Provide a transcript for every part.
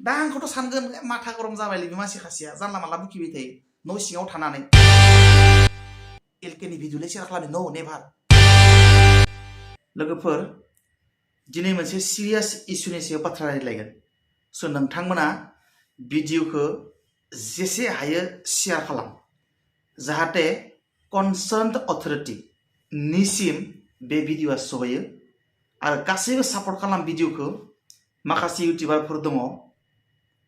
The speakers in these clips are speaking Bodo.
दा आंखौथ' सानगोन माथा गरम जाबायलै बे मानसि खासेया जानला मानला बुखिबाय थायो न' सिङाव थानानै एलकेनि भिडिअ'लै शेयार खालामो नो नेभार लोगोफोर दिनै मोनसे सिरियास इस्युनि सायाव बाथ्रा रायज्लायगोन स' नोंथांमोना भिडिअ'खौ जेसे हायो शेयार खालाम जाहाथे कनसार्न अथरिटि निसिम बे भिडिअ'आ सहैयो आरो गासैबो सापर्ट खालाम भिडिअ'खौ माखासे इउटिउबारफोर दङ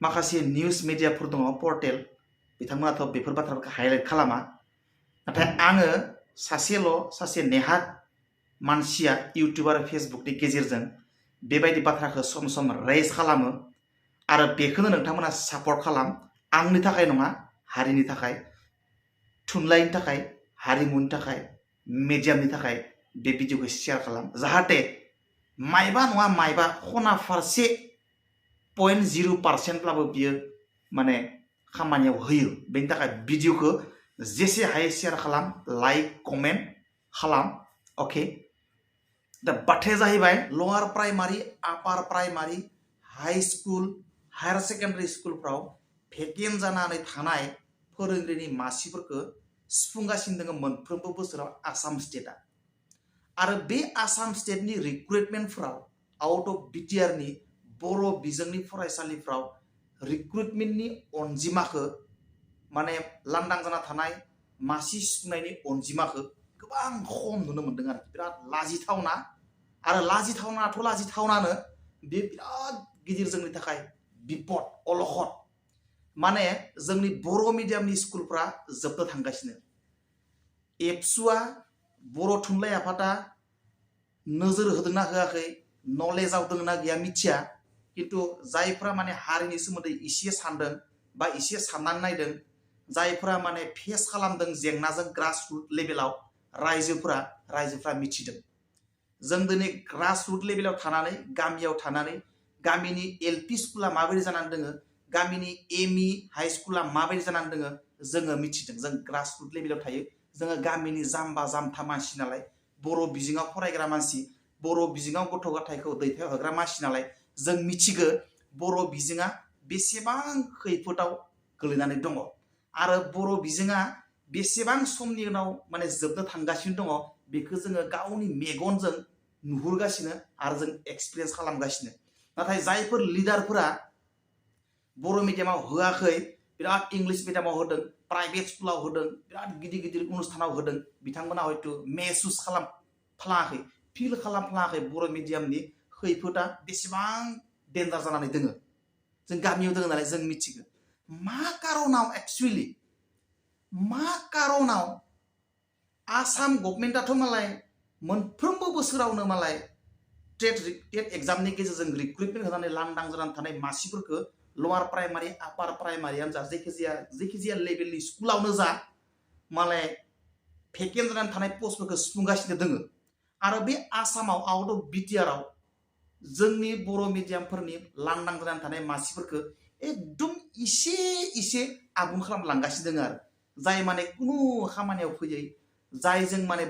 माखासे निउज मिडियाफोर दङ पर्टेल बिथांमोनाथ' बेफोर बाथ्राफोरखौ हाइलाइट खालामा नाथाय आङो सासे नेहाथ मानसिया इउटिउब आरो फेसबुकनि गेजेरजों बेबायदि बाथ्राखौ सम सम रेज खालामो आरो बेखौनो नोंथांमोना सापर्ट खालाम आंनि थाखाय नङा हारिनि थाखाय थुनलाइनि थाखाय हारिमुनि थाखाय मिडियामनि थाखाय बे भिडिअ'खौ शेयार खालाम जाहाथे मायबा नङा मायबा खना फारसे 0.0% बियो माने खामानियाव होयो बेनि थाखाय भिडिअ'खौ जेसे हायो शेयार खालाम लाइक कमेन्ट खालाम अके दा बाथ्राया जाहैबाय लवार प्राइमारि आपार primary high school higher secondary स्कुलफ्राव भेकेन्ट जानानै थानाय फोरोंगिरिनि मासिफोरखौ सुफुंगासिनो दङ मोनफ्रोमबो बोसोराव आसाम स्टेटआ आरो बे आसाम स्टेटनि रिक्रुटमेन्टफ्राव आउट अफ बिटिआरनि बर' बिजोंनि फरायसालिफ्राव रिक्रुटमेन्टनि अनजिमाखौ माने लांदां जाना थानाय मासि सुफुंनायनि अनजिमाखौ गोबां खम नुनो मोनदों आरो बिराद लाजिथावना आरो लाजिथावनानो बे बिराद गिदिर जोंनि थाखाय बिपद अलखद माने जोंनि बर' मिडियामनि स्कुलफ्रा जोबनो थांगासिनो एबसुआ बर' थुनलाइ आफादा नोजोर होदोंना होआखै नलेजाव दंना गैया मिथिया किन्तु जायफ्रा माने हारिनि सोमोन्दै इसे सानदों बा इसे साननानै नायदों जायफ्रा माने फेस खालामदों जेंनाजों ग्रासरुट लेभेलाव रायजोफ्रा मिथिदों जों दिनै ग्रासरुट लेभेलाव थानानै गामियाव थानानै गामिनि एलपि स्कुला माबायदि जानानै दोङो गामिनि एमइ हाई स्कुला माबायदि जानानै दोङो जोङो मिथिदों जों ग्रासरुट लेभेलाव थायो जोङो गामिनि जाम्बा जाम्था मानसि नालाय बर' बिजोङाव फरायग्रा मानसि बर' बिजोङाव गथ' गथायखौ दैथायहरग्रा मानसि नालाय जों मिथिगो बर' बिजोङा बेसेबां खैफोदाव गोलैनानै दङ आरो बर' बिजोङा बेसेबां समनि उनाव माने जोबनो थांगासिनो दङ बेखौ जोङो गावनि मेगनजों नुहुरगासिनो आरो जों एक्सपिरियेन्स खालामगासिनो नाथाय जायफोर लिडारफोरा बर' मिडियामाव होआखै बिराद इंलिश मिडियामाव होदों प्राइभेट स्कुलाव होदों बिराद गिदिर गिदिर अनुष्ठानाव होदों बिथांमोना हयथ' महसुस खालामफ्लाङाखै फिल खालामफ्लाङाखै बर' मिडियामनि खैफोदा बेसेबां डेन्जार जानानै दोङो जों गामियाव दोङो नालाय जों मिथिगो मा कारनाव एक्चुअली मा कारनाव आसाम गभर्नमेन्टआथ' मालाय मोनफ्रोमबो बोसोरावनो मालाय टेट एग्जामनि गेजेरजों रिक्रुटमेन्ट होनानै लांदां जानानै थानाय मासिफोरखौ लवार प्राइमारि आपार प्राइमारियानो जा जायखिजाया लेभेलनि स्कुलावनो जा मालाय भेकेन्ट जानानै थानाय पस्टफोरखौ सुफुंगासिनो दोङो आरो बे आसामाव आउट अफ बिटिआरआव जोंनि बर' मिडियामफोरनि लांदां जानानै थानाय मासिफोरखौ एकदम इसे आबुं खालामलांगासिनो दङ आरो जाय माने कुनु खामानियाव फैयै जायजों माने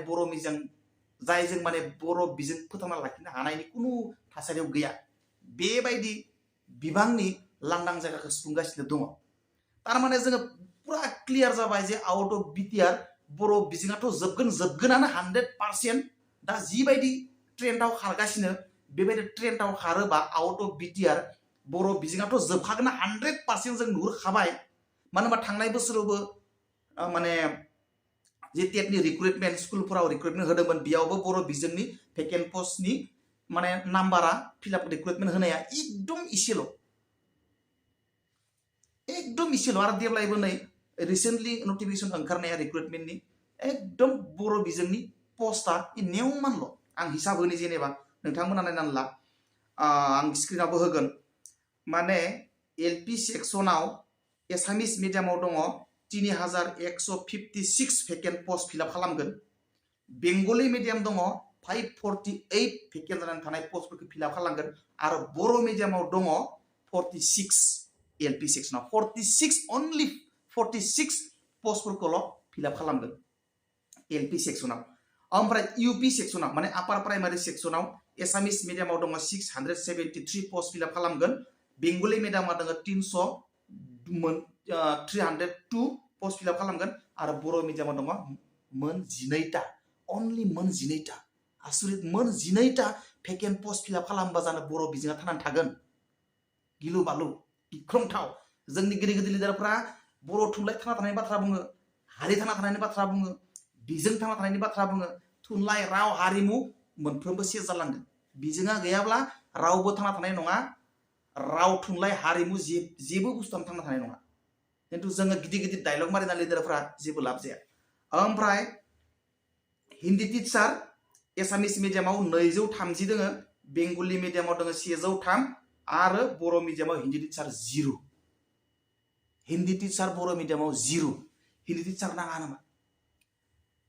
बर' बिजों फोथांना लाखिनो हानायनि कुनु थासारियाव गैया बेबायदि बिबांनि लांदां जायगाखौ सुफुंगासिनो दङ थारमाने जोङो पुरा क्लियार जाबाय जे आउट अफ बिटिआर बर' बिजोङाथ' जोबगोनानो 100% दा जिबायदि ट्रेन्डआव खारगासिनो बेबायदि ट्रेन्डआव खारोबा आउट अफ बिटिआर बर' बिजोङाथ' जोबखागोन 100% जों नुहुरखाबाय मानो होनबा थांनाय बोसोरावबो माने जे टेटनि रिक्रुटमेन्ट स्कुलफोराव रिक्रुटमेन्ट होदोंमोन बेयावबो बर' बिजोंनि भेकेन्ट पस्टनि माने नाम्बारा फिलआप रिक्रुटमेन्ट होनाया एकदम इसेल' आरो देब्लायबो नै रिसेन्टलि नटिफिकेसन ओंखारनाया रिक्रुटमेन्टनि एकदम बर' बिजोंनि पस्टआ नेवमानल' आं हिसाब होनि जेनेबा नोंथांमोना नायनानै ला आं स्क्रिनावबो होगोन माने एलपि सेक्सनाव एसामिस मिडियामाव दङ 3156 भेकेन्ट पस्ट फिलआप खालामगोन बेंगलि मिडियाम दङ 548 भेकेन्ट जानानै थानाय पस्टफोरखौ फिलआप खालामगोन आरो बर' मिडियामाव दङ 46 एलपि सेक्सनाव 46 पस्टफोरखौल' फिलआप खालामगोन एलपि सेक्सनाव ओमफ्राय इउपि सेक्सनाव माने आपार प्राइमारि सेक्सनाव एसामिस मिडियामाव दङ 673 पस्ट फिलआप खालामगोन बेंगलि मिडियामा दङ 302 पस्ट फिलआप खालामगोन आरो बर' मिडियामा दङ मोन 12टा अनलि मोन 12टा आसुरित मोन 12टा भेकेन्ट पस्ट फिलआप खालामबा जानो बर' बिजोङा थांनानै थागोन गिलु बालु गिख्रंथाव जोंनि गिदिर गिदिर लिडारफ्रा बर' थुनलाइ थांना थानायनि बाथ्रा बुङो हारि थांना थानायनि बाथ्रा बुङो बिजों थांना थानायनि बाथ्रा बुङो थुनलाइ राव हारिमु मोनफ्रोमबो सेस जालांगोन बिजोङा गैयाब्ला रावबो थांना थानाय नङा राव थुनलाइ हारिमु जेबो बुस्थुआनो थांना थानाय नङा खिन्थु जोङो गिदिर गिदिर डायलग मारिना लिडारफ्रा जेबो लाब जाया ओमफ्राय हिन्दी टिचार एसामिस मिडियामाव 230 दङ बेंगलि मिडियामाव दङ 103 आरो बर' मिडियामाव हिन्दी टिचार 0 हिन्दी टिचार बर' मिडियामाव 0 हिन्दी टिचार नाङा नामा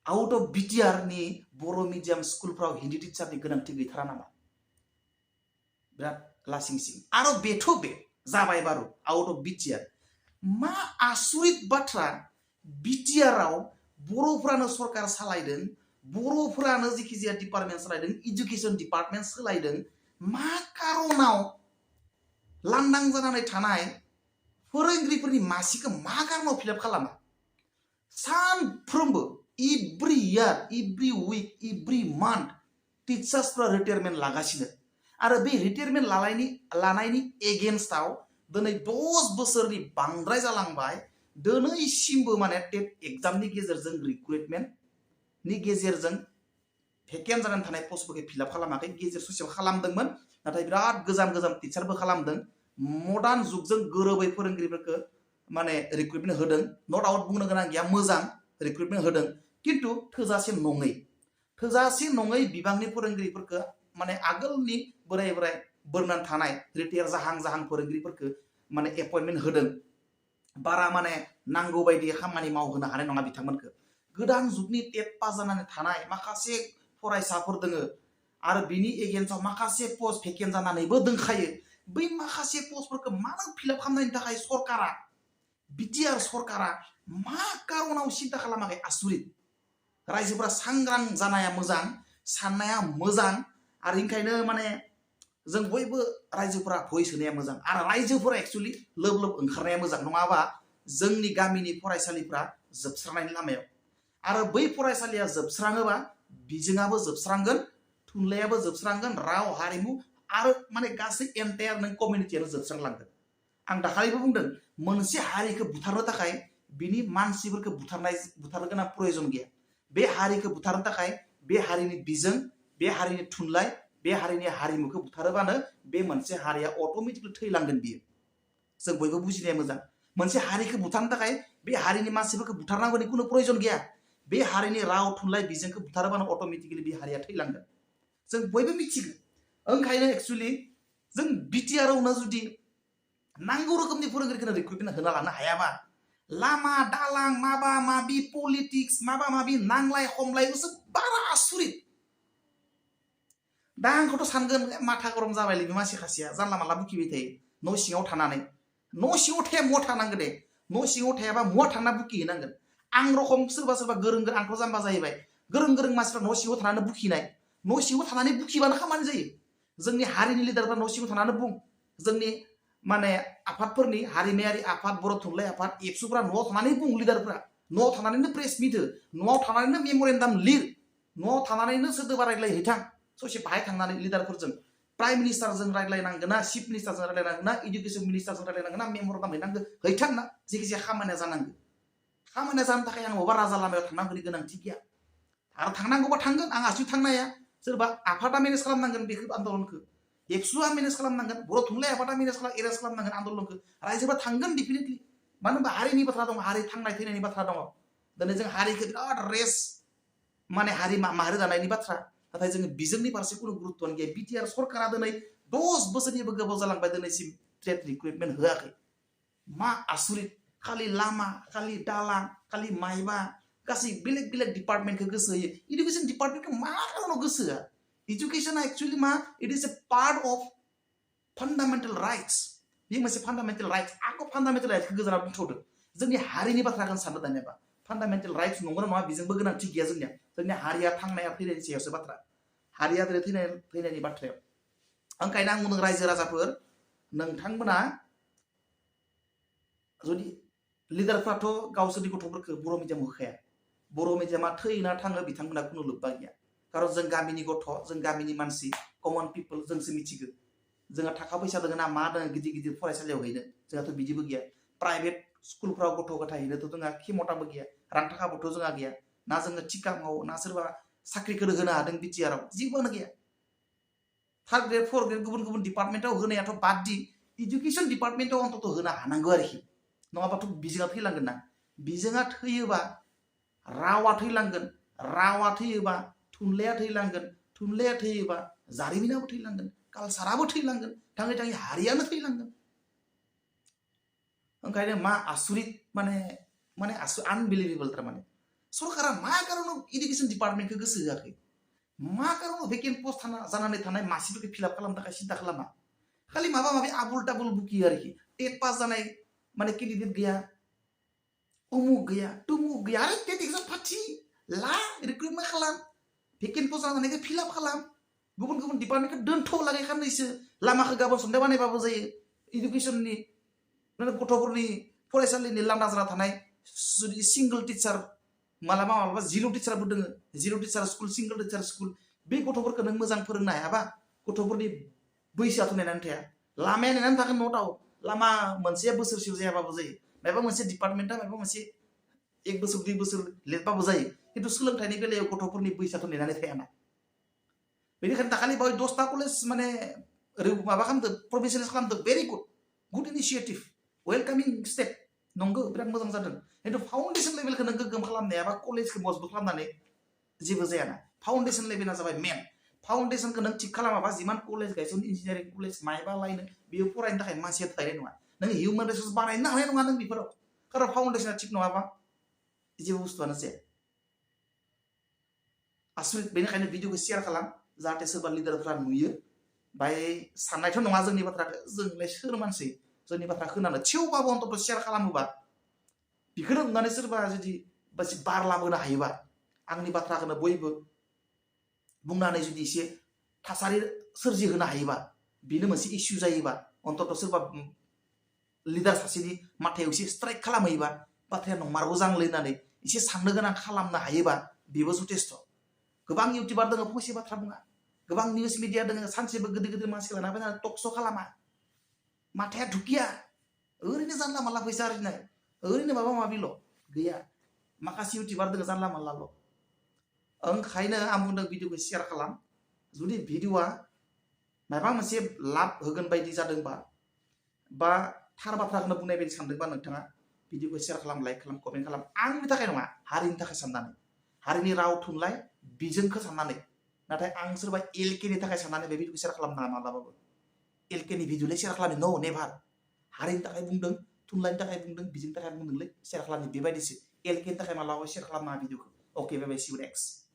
आउट अफ बिटिआर नि बर' मिडियाम स्कुलफ्राव हिन्दी टिचारनि गोनांथि गैथारा नामा बिराद लासिंसिं आरो बेथ' बे जाबाय बारु आउट अफ बिटिआर मा आसुरित बाथ्रा बिटिआराव बर'फोरानो सरकार सालायदों बर'फोरानो जिखिजाया डिपार्टमेन्ट सालायदों एजुकेशन डिपार्टमेन्ट सालायदों मा कारनाव लांदां जानानै थानाय फोरोंगिरिफोरनि मासिखौ मा कारनाव फिलआप खालामा सानफ्रोमबो एभ्रि इयार एभ्रि उइक एभ्रि मान्थ टिचार्सफ्रा रिटायारमेन्ट लागासिनो आरो बे रिटायारमेन्ट लानायनि एगेन्स्टआव दिनै 10 बोसोरनि बांद्राय जालांबाय दिनैसिमबो माने टेट एग्जामनि गेजेरजों रिक्रुटमेन्टनि गेजेरजों भेकेन्ट जानानै थानाय पस्टफोरखौ फिलआप खालामाखै गेजेर ससेयाव खालामदोंमोन नाथाय बिराद गोजाम टिचारबो खालामदों मडार्न जुगजों गोरोबै फोरोंगिरिफोरखौ माने रिक्रुटमेन्ट होदों नट आउट बुंनो गोनां गैया मोजां रिक्रुटमेन्ट होदों किन्तु थोजासे नङै बिबांनि फोरोंगिरिफोरखौ माने आगोलनि बोराय बोरनानै थानाय रिटायार जाहां फोरोंगिरिफोरखौ माने एपइन्टमेन्ट होदों बारा माने नांगौ बायदि खामानि मावहोनो हानाय नङा बिथांमोनखौ गोदान जुगनि टेट पास जानानै थानाय माखासे फरायसाफोर दोङो आरो बिनि एगेन्स्टआव माखासे पस्ट भेकेन्ट जानानैबो दोंखायो बै माखासे पस्टफोरखौ मानो फिलआप खालामनायनि थाखाय सरकारा बिटिआर सरकारा मा कारनाव सिन्था खालामाखै आसुरित रायजोफोरा सांग्रां जानाया मोजां साननाया मोजां आरो ओंखायनो माने जों बयबो रायजोफोरा भइस होनाया मोजां आरो रायजोफोरा एक्चुअली लोब ओंखारनाया मोजां नङाबा जोंनि गामिनि फरायसालिफ्रा जोबस्रांनायनि लामायाव आरो बै फरायसालिया जोबस्राङोबा बिजोङाबो जोबस्रांगोन थुनलाइयाबो जोबस्रांगोन राव हारिमु आरो माने गासै एन्टायार नों कमिउनिटियानो जोबस्रांलांगोन आं दाखालिबो बुंदों मोनसे हारिखौ बुथारनो थाखाय बिनि मानसिफोरखौ बुथारनो गोनां प्रयोजन गैया बे हारिखौ बुथारनो थाखाय बे हारिनि बिजों बे हारिनि थुनलाइ बे हारिनि हारिमुखौ बुथारोबानो बे मोनसे हारिया अट'मेटिकलि थैलांगोन बियो जों बयबो बुजिनाया मोजां मोनसे हारिखौ बुथारनो थाखाय बे हारिनि मानसिफोरखौ बुथारनांगौनि कुनु प्रयोजन गैया बे हारिनि राव थुनलाइ बिजोंखौ बुथारोबानो अट'मेटिकलि बे हारिया थैलांगोन जों बयबो मिथिगौ ओंखायनो एक्चुअली जों बिटिआरावनो जुदि नांगौ रोखोमनि फोरोंगिरिखौनो रिक्रुटमेन्ट होना लानो हायाबा लामा दालां माबा माबि पलिटिक्स माबा माबि नांलाय खमलायसो बारा आसुरित दा आंखौथ' सानगोन माथा गरम जाबायलै बे मानसि खासेया जानला मानला बुखिबाय थायो न' सिङाव थानानै न' सिङाव थाया मुवा थानांगौ दे न' सिङाव थायाबा मुवा थांना बुखिहैनांगोन आं रखम सोरबा गोरों आंथ' जाम्बा जाहैबाय गोरों मानसिफ्रा न' सिङाव थानानै बुखिनाय न' सिङाव थानानै बुखिबानो खामानि जायो जोंनि हारिनि लिडारफ्रा न' सिङाव थानानै बुं जोंनि माने आफादफोरनि हारिमायारि आफाद बर' थुनलाइ आफाद एबसुफ्रा न'आव थानानै बुं लिडारफ्रा न'आव थानानैनो प्रेस मिट हो न'आव थानानैनो मेम'रेन्डाम लिर न'आव थानानैनो सोरदोबा रायज्लायहैथां ससे बाहाय थांनानै लिडारफोरजों प्राइम मिनिस्टारजों रायज्लायनांगोन ना चिफ मिनिस्टारजों रायज्लायनांगोन ना एडुकेशन मिनिस्टारजों रायज्लायनांगोन ना मेम'रेन्डाम हैनांगौ हैथां ना जायखिजाया खामानिया जानांगौ खामानिया जानो थाखाय आं बबेबा राजा लामायाव थांनांगौनि गोनांथि गैया आरो थांनांगौबा थांगोन आं हारसिं थांनो हाया सोरबा आफादा मेनेज खालामनांगोन बेखौ आन्दलनखौ एबसुआ मेनेज खालामनांगोन बर' थुनलाइ आफादा एरेन्ज खालामनांगोन आन्दलनखौ रायजोफोरा थांगोन डेफिनेटलि मानो होनबा हारिनि बाथ्रा दं हारि थांनाय थैनायनि बाथ्रा दङ दिनै जों हारिखौ बिराद रेस माने हारि माहारि दानायनि बाथ्रा नाथाय जोङो बिजोंनि फारसे कुनु गुरुत्वआनो गैया बिटिआर सरकारा दिनै 10 बोसोरनिबो गोबाव जालांबाय दिनैसिम टेट रिक्रुटमेन्ट होआखै मा आसुरित खालि लामा खालि दालां खालि माइबा गासै बेलेग डिपार्टमेन्टखौ गोसो होयो एडुकेशन डिपार्टमेन्टखौ मा खालामनो गोसो होआ एजुकेशना एक्चुअली मा it is a part of fundamental rights बे मोनसे फान्डामेन्टेल राइट्स आंखौ फान्डामेन्टेल राइट्सखौ गोजानाव दोनथ'दो जोंनि हारिनि बाथ्राखौ सानदो दानियाबा फान्डामेन्टेल राइट्स नंगौ नङा बेजोंबो गोनांथि गैया जोंनि हारिया थांनाय आरो थैनायनि सायावसो बाथ्रा हारिया दिनै थैनायनि बाथ्रायाव ओंखायनो आं बुंदों रायजो राजाफोर नोंथांमोना जुदि लिडारफ्राथ' गावसोरनि गथ'फोरखौ बर' मिडियाम होखाया बर' मिडियामा थैना थाङो बिथांमोना खुनु लोब्बा गैया खारन जों गामिनि गथ' जों गामिनि मानसि कमन पिपल जोंसो मिथिगौ जोंहा थाखा फैसा दङ ना मा दङ गिदिर गिदिर फरायसालियाव हैनो जोंहाथ' बिदिबो गैया प्राइभेट स्कुलफ्राव गथ' गथाय हैनोथ' जोंहा क्षमताबो गैया रां थाखाबोथ' जोंहा गैया ना जोङो टिका मावो ना सोरबा साख्रिखौ होनो हादों बिटिआरआव जेबोआनो गैया थार्ड ग्रेड फोर्थ ग्रेड गुबुन गुबुन डिपार्टमेन्टआव होनायाथ' बाद दि इडुकेसन डिपार्टमेन्टआव अन्तत होनो हानांगौ आरोखि नङाबाथ' बिजोङा थैलांगोन ना बिजोङा थैयोबा रावा थैलांगोन रावा थैयोबा थुनलाइया थैलांगोन थुनलाइया थैयोबा जारिमिनाबो थैलांगोन कालसाराबो थैलांगोन थाङै थाङै हारियानो थैलांगोन ओंखायनो मा आसुरित माने माने आनबिलिभेबल थारमाने सरकारा मा कारनाव इडुकेसन डिपार्टमेन्टखौ गोसो होआखै मा कारनाव भेकेन्ट पस्ट जानानै थानाय मासिफोरखौ फिलआप खालामनो थाखाय सिन्था खालामा खालि माबा माबि आबुल टाबुल बुकियो आरोखि टेट पास जानाय माने केन्डिडेट गैया उमुक गैया तुमुक गैया आरो टेट एग्जाम फाथि ला रिक्रुटमेन्ट खालाम भेकेन्ट पस्ट जानानै फिलआप खालाम गुबुन गुबुन डिपार्टमेन्टखौ दोनथ' लागाय खालामनोसो लामाखौ गाबोन सन्देह बानायबाबो जायो इडुकेसननि गथ'फोरनि फरायसालिनि लांदा जाना थानाय जुदि सिंगल टिचार मालाबा मालाबा जिर' टिचारबो दोङो जिर' teacher school single teacher school बे गथ'फोरखौ नों मोजां फोरोंनो हायाबा गथ'फोरनि बैसोआथ' नेनानै थाया लामाया नेनानै थागोन न' दाव लामा मोनसेया बोसोरसेयाव जायाबाबो जायो माबा मोनसे डिपार्टमेन्टआ माबा मोनसे 1 बोसोर 2 बोसोर लेटबाबो जायो खिन्थु सोलोंथाइनि बेलायाव गथ'फोरनि बैसोआथ' नेनानै थायाना बेनिखायनो दाखालि बावै 10टा कलेज माने माबा खालामदों प्रभिन्सियेलाइज खालामदों भेरि गुड इनिशिएटिभ वेलकामिं स्टेप नंगौ बिराद मोजां जादों खिन्थु फाउन्डेसन लेभेलखौ नों गोग्गोम खालामनो हायाबा कलेजखौ मजबुत खालामनानै जेबो जायाना फाउन्डेसन लेभेला जाबाय मेन फाउन्डेसनखौ नों थिक खालामाबा जिमान कलेज गायसन इन्जिनियारिं कलेज मायबा लायनो बेयो फरायनो थाखाय मानसिया थायनाय नङा नों हिउमेन रिसोर्स बानायनो हानाय नङा नों बेफोराव खारन फाउन्डेसना थिक नङाबा जेबो बुस्थुआनो जाया आसुरित बेनिखायनो भिडिअखौ शेयार खालाम जाहाथे सोरबा लिडारफ्रा नुयो बाय साननायथ' नङा जोंनि बाथ्राखौ जोंलाय सोर मानसि जोंनि बाथ्रा खोनानो थेवबाबो अन्तत शेयार खालामोबा बेखौनो नुनानै सोरबा जुदि बार लाबोनो हायोबा आंनि बाथ्राखौनो बयबो बुंनानै जुदि एसे थासारि सोरजिहोनो हायोबा बेनो मोनसे इस्यु जायोबा अन्तत सोरबा लिडार सासेनि माथायाव एसे स्ट्राइक खालामहैयोबा बाथ्राया नंमारगौ जांलै होननानै एसे साननो गोनां खालामनो हायोबा बेबो जथेस्थ' गोबां इउटिउबार दङ फंसे बाथ्रा बुङा गोबां निउस मिडिया दङ सानसेबो गिदिर गिदिर मानसि लाना फैनानै टक श' खालामा माथाया ढुकिया ओरैनो जानला मानला फैसा आरजिनाय ओरैनो माबा माबिल' गैया माखासे इउटिउबार दङ जानला मानलाल' ओंखायनो आं बुंदों भिडिअखौ शेयार खालाम जुदि भिडिअआ माबा मोनसे लाब होगोन बायदि जादोंबा बा थार बाथ्राखौनो बुंनाय बायदि सानदोंबा नोंथाङा भिडिअखौ शेयार खालाम लाइक खालाम कमेन्ट खालाम आंनि थाखाय नङा हारिनि थाखाय साननानै हारिनि राव थुनलाइ बिजोंखौ साननानै नाथाय आं सोरबा एलकेनि थाखाय साननानै बे भिडिअखौ शेयार खालामनाङा मालाबाबो एलकेनि भिडिअ'लै शेयार खालामनो नो नेभार हारिनि थाखाय बुंदों थुनलाइनि थाखाय बुंदों बिजोंनि थाखाय बुंदोंलै शेयार खालामनो बेबायदिसो एलकेनि थाखाय मालाबाबो शेयार खालामनाङा भिडिअखौ अके बाय बाय सी यू नेक्स्ट